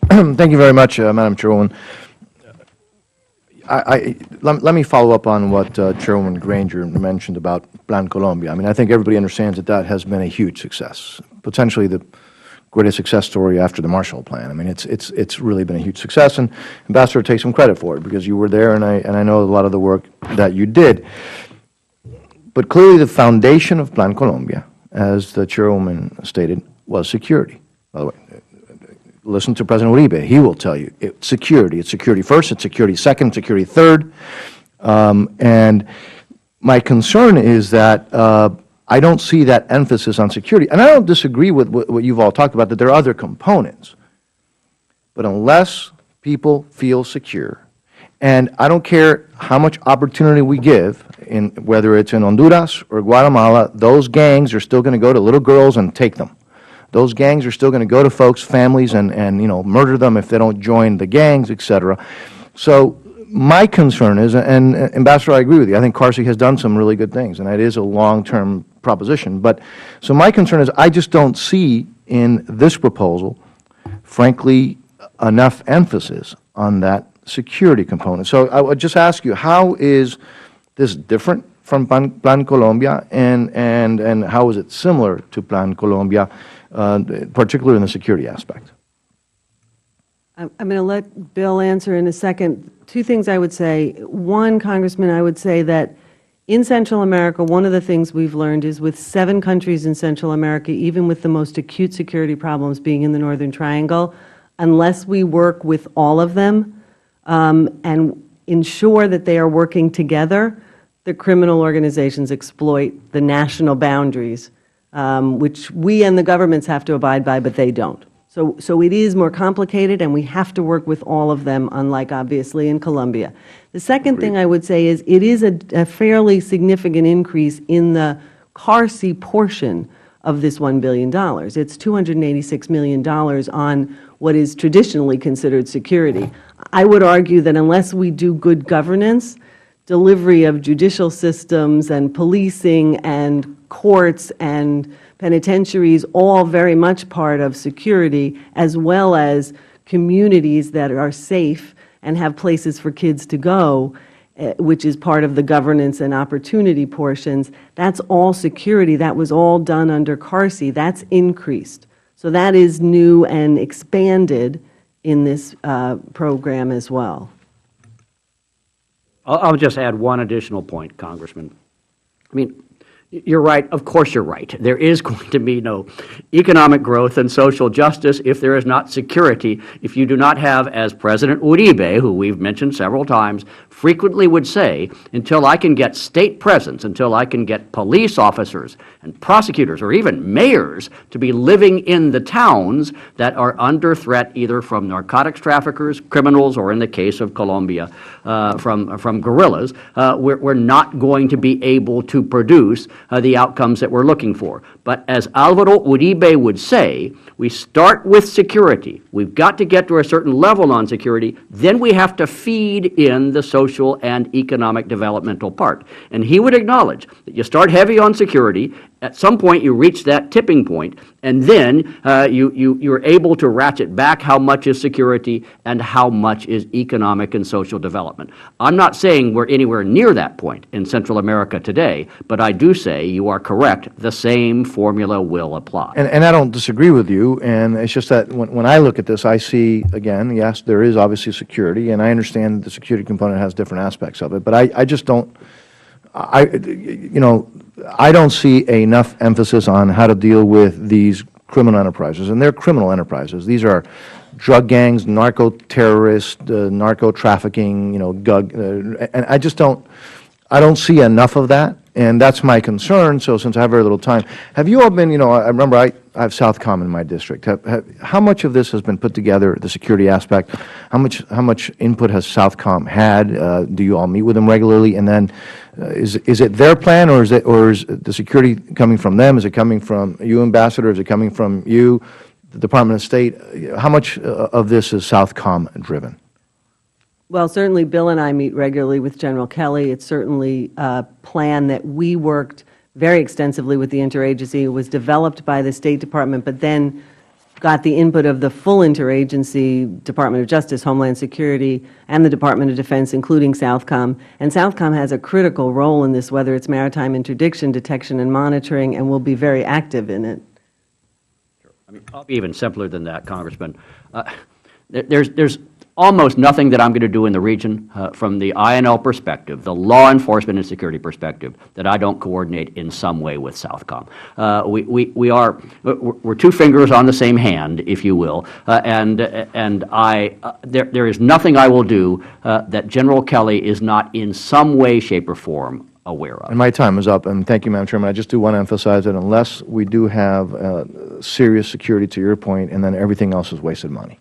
Thank you very much, Madam Chairwoman. Let me follow up on what Chairwoman Granger mentioned about Plan Colombia. I mean, I think everybody understands that that has been a huge success, potentially the greatest success story after the Marshall Plan. I mean, it's really been a huge success, and Ambassador takes some credit for it because you were there, and I know a lot of the work that you did. But clearly, the foundation of Plan Colombia, as the Chairwoman stated, was security. By the way, listen to President Uribe. He will tell you it's security. It's security first, it's security second, security third. And my concern is that I don't see that emphasis on security. And I don't disagree with what you've all talked about, that there are other components. But unless people feel secure, and I don't care how much opportunity we give, whether it's in Honduras or Guatemala, those gangs are still going to go to little girls and take them. Those gangs are still going to go to folks' families and you know, murder them if they don't join the gangs, et cetera. So my concern is, and Ambassador, I agree with you, I think CARSI has done some really good things, and it is a long-term proposition. But so my concern is I just don't see in this proposal, frankly, enough emphasis on that security component. So I would just ask you, how is this different from Plan Colombia, and how is it similar to Plan Colombia, particularly in the security aspect? I'm going to let Bill answer in a second. Two things I would say. One, Congressman, I would say that in Central America, one of the things we've learned is with 7 countries in Central America, even with the most acute security problems being in the Northern Triangle, unless we work with all of them and ensure that they are working together, the criminal organizations exploit the national boundaries, which we and the governments have to abide by, but they don't. So it is more complicated, and we have to work with all of them, unlike, obviously, in Colombia. The second thing I would say is it is a fairly significant increase in the CARSI portion of this $1 billion. It's $286 million on what is traditionally considered security. I would argue that unless we do good governance, delivery of judicial systems and policing and courts and penitentiaries, all very much part of security, as well as communities that are safe and have places for kids to go, which is part of the governance and opportunity portions. That's all security. That was all done under CARSI. That's increased. So that is new and expanded in this program as well. I'll just add one additional point, Congressman. I mean, you're right. Of course you're right. There is going to be no economic growth and social justice if there is not security, if you do not have, as President Uribe, who we've mentioned several times, frequently would say, until I can get state presence, until I can get police officers and prosecutors or even mayors to be living in the towns that are under threat either from narcotics traffickers, criminals, or in the case of Colombia, from guerrillas, we're not going to be able to produce the outcomes that we're looking for. But as Alvaro Uribe would say, we start with security. We've got to get to a certain level on security. Then we have to feed in the social and economic developmental part. And he would acknowledge that you start heavy on security. At some point, you reach that tipping point, and then you're able to ratchet back how much is security and how much is economic and social development. I'm not saying we're anywhere near that point in Central America today, but I do say you are correct. The same formula will apply. And I don't disagree with you, and it's just that when I look at this, I see, again, yes, there is obviously security, and I understand the security component has different aspects of it, but I just don't, I don't see enough emphasis on how to deal with these criminal enterprises, and they're criminal enterprises. These are drug gangs, narco-terrorists, narco-trafficking, and I just don't, I don't see enough of that, and that's my concern. So since I have very little time, have you all been, I remember I have Southcom in my district. How much of this has been put together, the security aspect? How much input has Southcom had? Do you all meet with them regularly? And then is it their plan, or is the security coming from them? Is it coming from you, Ambassador? Is it coming from you, the Department of State? How much of this is Southcom driven? Well, certainly Bill and I meet regularly with General Kelly. It's certainly a plan that we worked very extensively with the interagency. It was developed by the State Department, but then got the input of the full interagency, Department of Justice, Homeland Security, and the Department of Defense, including Southcom. And Southcom has a critical role in this, whether it's maritime interdiction, detection, and monitoring, and will be very active in it. I mean, I'll be even simpler than that, Congressman. There's almost nothing that I'm going to do in the region from the INL perspective, the law enforcement and security perspective, that I don't coordinate in some way with Southcom. We're two fingers on the same hand, if you will, and there is nothing I will do that General Kelly is not in some way, shape, or form aware of. And my time is up, and thank you, Madam Chairman. I just do want to emphasize that unless we do have serious security, to your point, and then everything else is wasted money.